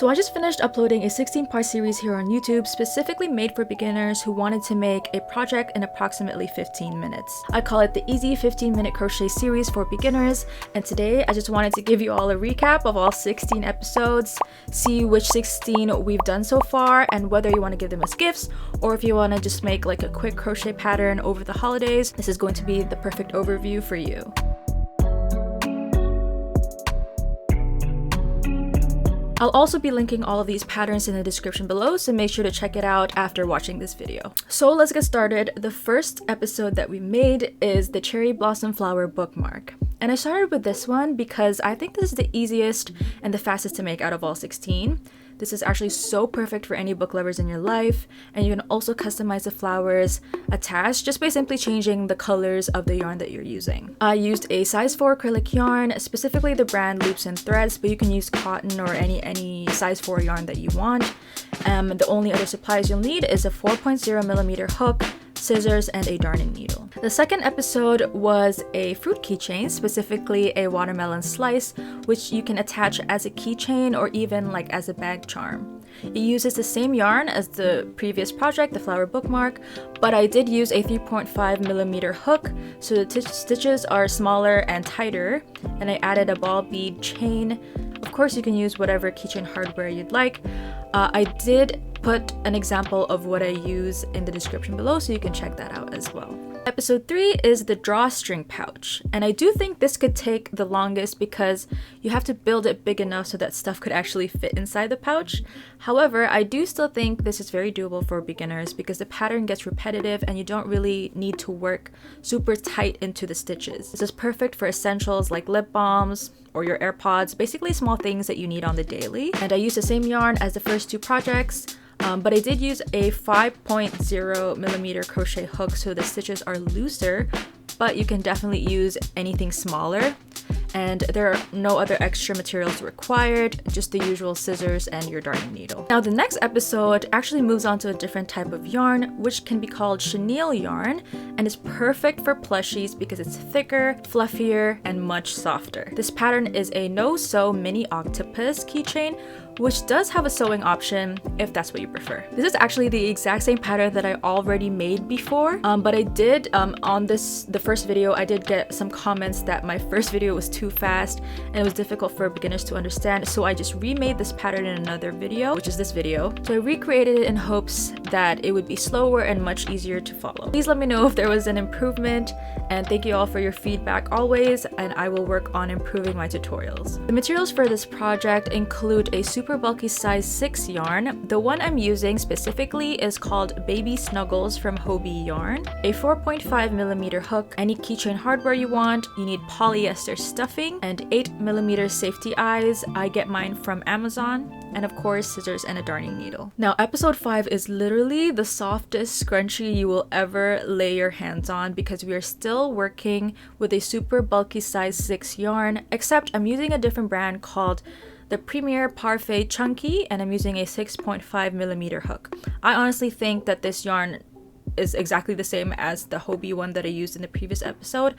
So I just finished uploading a 16-part series here on YouTube specifically made for beginners who wanted to make a project in approximately 15 minutes. I call it the Easy 15-Minute Crochet Series for beginners, and today I just wanted to give you all a recap of all 16 episodes, see which 16 we've done so far, and whether you want to give them as gifts or if you want to just make like a quick crochet pattern over the holidays. This is going to be the perfect overview for you. I'll also be linking all of these patterns in the description below, so make sure to check it out after watching this video. So let's get started. The first episode that we made is the Cherry Blossom Flower Bookmark. And I started with this one because I think this is the easiest and the fastest to make out of all 16. This is actually so perfect for any book lovers in your life, and you can also customize the flowers attached just by simply changing the colors of the yarn that you're using. I used a size 4 acrylic yarn, specifically the brand Loops and Threads, but you can use cotton or any size 4 yarn that you want. The only other supplies you'll need is a 4.0mm hook, scissors, and a darning needle. The second episode was a fruit keychain, specifically a watermelon slice, which you can attach as a keychain or even like as a bag charm. It uses the same yarn as the previous project, the Flower Bookmark, but I did use a 3.5mm hook, so the stitches are smaller and tighter, and I added a ball bead chain. Of course, you can use whatever keychain hardware you'd like. I did put an example of what I use in the description below, so you can check that out as well. Episode 3 is the Drawstring Pouch, and I do think this could take the longest because you have to build it big enough so that stuff could actually fit inside the pouch. However, I do still think this is very doable for beginners because the pattern gets repetitive and you don't really need to work super tight into the stitches. This is perfect for essentials like lip balms or your AirPods, basically small things that you need on the daily. And I used the same yarn as the first two projects. But I did use a 5.0mm crochet hook, so the stitches are looser, but you can definitely use anything smaller. And there are no other extra materials required, just the usual scissors and your darning needle. Now the next episode actually moves on to a different type of yarn, which can be called chenille yarn, and is perfect for plushies because it's thicker, fluffier, and much softer. This pattern is a no-sew mini octopus keychain, which does have a sewing option if that's what you prefer. This is actually the exact same pattern that I already made before, but I did, on the first video, I did get some comments that my first video was too fast and it was difficult for beginners to understand, so I just remade this pattern in another video, which is this video. So I recreated it in hopes that it would be slower and much easier to follow. Please let me know if there was an improvement, and thank you all for your feedback always, and I will work on improving my tutorials. The materials for this project include a super bulky size 6 yarn. The one I'm using specifically is called Baby Snuggles from Hobie Yarn, a 4.5mm hook, any keychain hardware you want. You need polyester stuffing, and 8mm safety eyes. I get mine from Amazon, and of course scissors and a darning needle. Now episode 5 is literally the softest scrunchie you will ever lay your hands on because we are still working with a super bulky size 6 yarn, except I'm using a different brand called the Premier Parfait Chunky, and I'm using a 6.5mm hook. I honestly think that this yarn is exactly the same as the Hobie one that I used in the previous episode.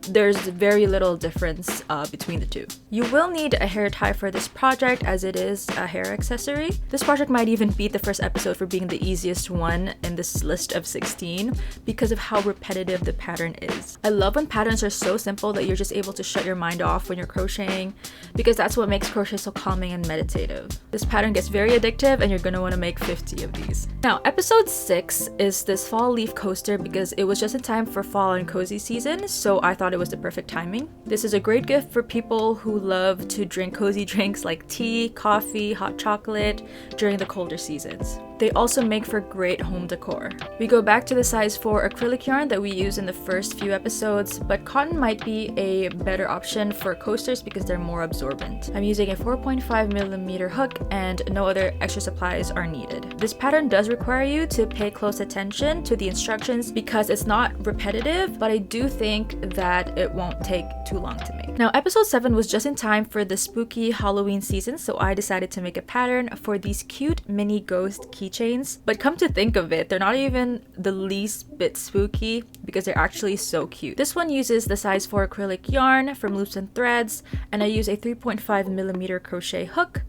There's very little difference between the two. You will need a hair tie for this project as it is a hair accessory. This project might even beat the first episode for being the easiest one in this list of 16 because of how repetitive the pattern is. I love when patterns are so simple that you're just able to shut your mind off when you're crocheting because that's what makes crochet so calming and meditative. This pattern gets very addictive and you're gonna want to make 50 of these. Now episode 6 is this fall leaf coaster because it was just in time for fall and cozy season, so I thought it was the perfect timing. This is a great gift for people who love to drink cozy drinks like tea, coffee, hot chocolate during the colder seasons. They also make for great home decor. We go back to the size 4 acrylic yarn that we used in the first few episodes, but cotton might be a better option for coasters because they're more absorbent. I'm using a 4.5mm hook and no other extra supplies are needed. This pattern does require you to pay close attention to the instructions because it's not repetitive, but I do think that it won't take too long to make. Now episode 7 was just in time for the spooky Halloween season, so I decided to make a pattern for these cute mini ghost keychains. But come to think of it, they're not even the least bit spooky because they're actually so cute. This one uses the size 4 acrylic yarn from Loops and Threads, and I use a 3.5mm crochet hook.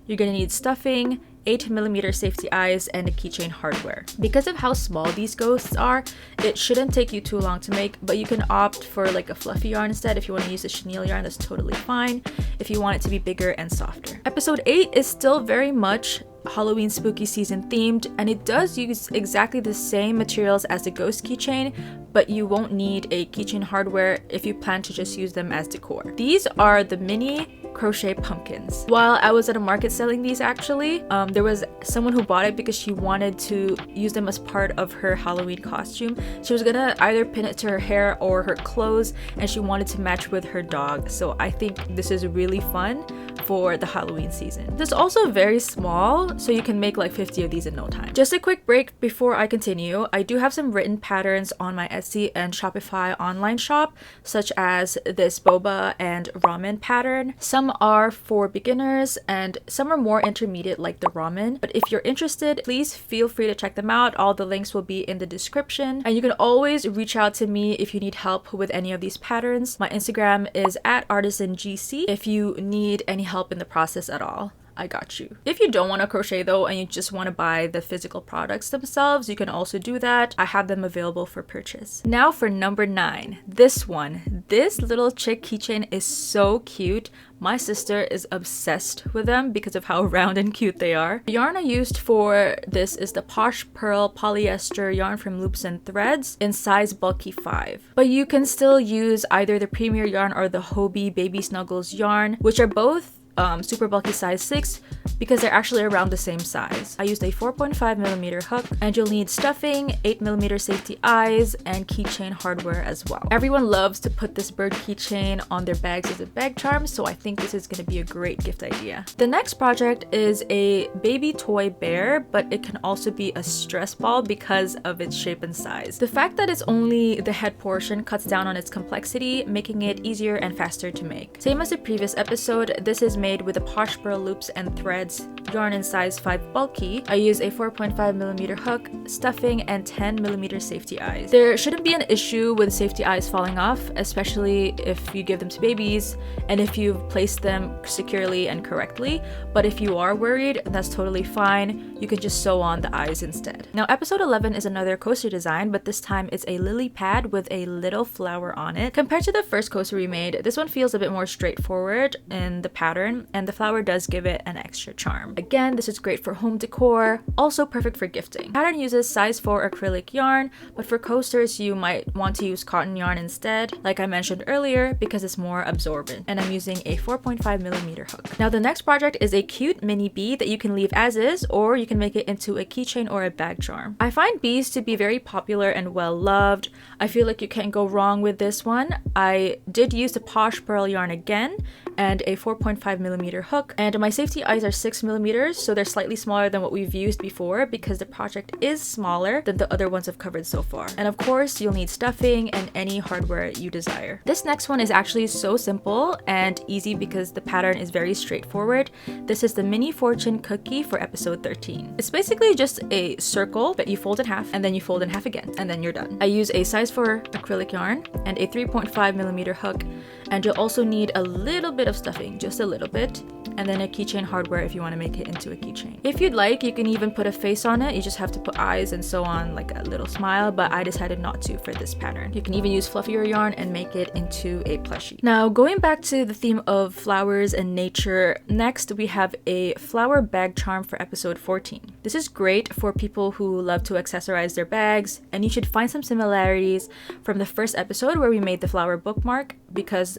You're gonna need stuffing, 8mm safety eyes, and a keychain hardware. Because of how small these ghosts are, it shouldn't take you too long to make, but you can opt for like a fluffy yarn instead. If you want to use a chenille yarn, that's totally fine. If you want it to be bigger and softer. Episode 8 is still very much Halloween spooky season themed, and it does use exactly the same materials as the Ghost Keychain, but you won't need a keychain hardware if you plan to just use them as decor. These are the mini crochet pumpkins. While I was at a market selling these, actually, there was someone who bought it because she wanted to use them as part of her Halloween costume. She was gonna either pin it to her hair or her clothes, and she wanted to match with her dog. So I think this is really fun for the Halloween season. This is also very small, so you can make like 50 of these in no time. Just a quick break before I continue. I do have some written patterns on my Etsy and Shopify online shop, such as this boba and ramen pattern. Some are for beginners and some are more intermediate like the ramen, but if you're interested, please feel free to check them out. All the links will be in the description, and you can always reach out to me if you need help with any of these patterns. My Instagram is @artisangc if you need any help in the process at all. I got you. If you don't want to crochet though and you just want to buy the physical products themselves, you can also do that. I have them available for purchase. Now for number 9, this one. This little Chick Keychain is so cute. My sister is obsessed with them because of how round and cute they are. The yarn I used for this is the Posh Pearl polyester yarn from Loops and Threads in size bulky 5. But you can still use either the Premier yarn or the Hobie Baby Snuggles yarn, which are both super bulky size 6 because they're actually around the same size. I used a 4.5mm hook, and you'll need stuffing, 8mm safety eyes, and keychain hardware as well. Everyone loves to put this bird keychain on their bags as a bag charm, so I think this is going to be a great gift idea. The next project is a baby toy bear, but it can also be a stress ball because of its shape and size. The fact that it's only the head portion cuts down on its complexity, making it easier and faster to make. Same as the previous episode, this is made with the Posh Pearl Loops and Threads yarn in size 5 bulky. I use a 4.5mm hook, stuffing, and 10mm safety eyes. There shouldn't be an issue with safety eyes falling off, especially if you give them to babies and if you've placed them securely and correctly, but if you are worried, that's totally fine. You can just sew on the eyes instead. Now episode 11 is another coaster design, but this time it's a lily pad with a little flower on it. Compared to the first coaster we made, this one feels a bit more straightforward in the pattern, and the flower does give it an extra charm. Again, this is great for home decor, also perfect for gifting. The pattern uses size 4 acrylic yarn, but for coasters you might want to use cotton yarn instead, like I mentioned earlier, because it's more absorbent. And I'm using a 4.5mm hook. Now the next project is a cute mini bee that you can leave as is, or you can make it into a keychain or a bag charm. I find bees to be very popular and well loved. I feel like you can't go wrong with this one. I did use the Posh Pearl yarn again and a 4.5mm hook, and my safety eyes are 6mm, so they're slightly smaller than what we've used before because the project is smaller than the other ones I've covered so far. And of course, you'll need stuffing and any hardware you desire. This next one is actually so simple and easy because the pattern is very straightforward. This is the Mini Fortune cookie for episode 13. It's basically just a circle that you fold in half and then you fold in half again, and then you're done. I use a size 4 acrylic yarn and a 3.5mm hook, and you'll also need a little bit of stuffing, just a little bit, and then a keychain hardware if you want to make it into a keychain. If you'd like, you can even put a face on it. You just have to put eyes and so on, like a little smile, but I decided not to for this pattern. You can even use fluffier yarn and make it into a plushie. Now, going back to the theme of flowers and nature, next we have a flower bag charm for episode 14. This is great for people who love to accessorize their bags, and you should find some similarities from the first episode where we made the flower bookmark because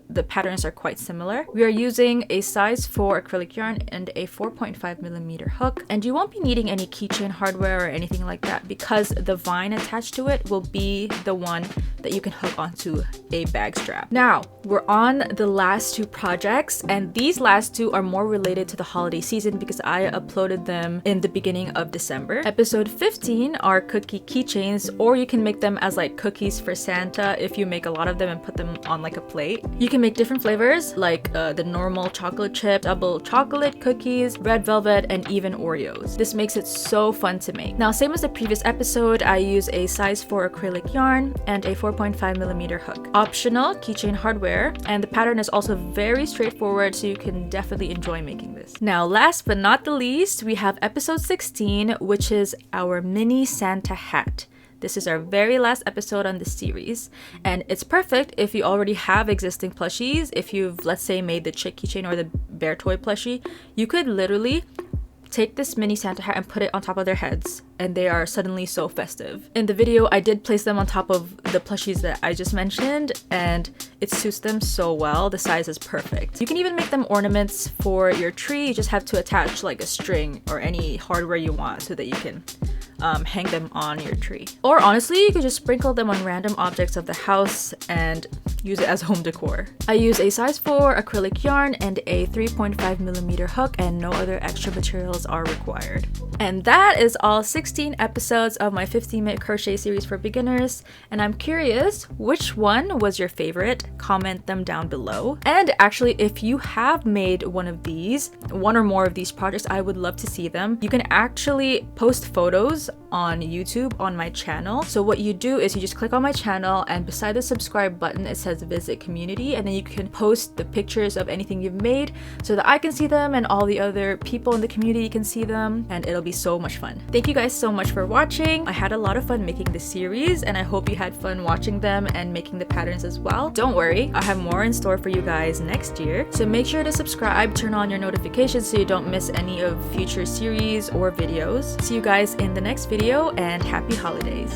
the patterns are quite similar. We are using a size 4 acrylic yarn and a 4.5mm hook, and you won't be needing any keychain hardware or anything like that because the vine attached to it will be the one that you can hook onto a bag strap. Now, we're on the last 2 projects, and these last 2 are more related to the holiday season because I uploaded them in the beginning of December. Episode 15 are cookie keychains, or you can make them as like cookies for Santa if you make a lot of them and put them on like a plate. You can make different flavors like the normal chocolate chip, double chocolate cookies, red velvet, and even Oreos. This makes it so fun to make. Now, same as the previous episode, I use a size 4 acrylic yarn and a 4.5mm hook. Optional keychain hardware, and the pattern is also very straightforward, so you can definitely enjoy making this. Now, last but not the least, we have episode 16, which is our mini Santa hat. This is our very last episode on this series, and it's perfect if you already have existing plushies. If you've, let's say, made the Chick Keychain or the bear toy plushie, you could literally take this mini Santa hat and put it on top of their heads, and they are suddenly so festive. In the video, I did place them on top of the plushies that I just mentioned, and it suits them so well. The size is perfect. You can even make them ornaments for your tree. You just have to attach like a string or any hardware you want so that you can hang them on your tree. Or honestly, you could just sprinkle them on random objects of the house and use it as home decor. I use a size 4 acrylic yarn and a 3.5mm hook, and no other extra materials are required. And that is all 16 episodes of my 15-minute crochet series for beginners, and I'm curious, which one was your favorite? Comment them down below. And actually, if you have made one or more of these projects, I would love to see them. You can actually post photos on YouTube on my channel. So what you do is you just click on my channel, and beside the subscribe button it says visit community, and then you can post the pictures of anything you've made so that I can see them and all the other people in the community can see them, and it'll be so much fun. Thank you guys so much for watching. I had a lot of fun making this series, and I hope you had fun watching them and making the patterns as well. Don't worry, I have more in store for you guys next year, so make sure to subscribe, turn on your notifications so you don't miss any of future series or videos. See you guys in the next video, and happy holidays.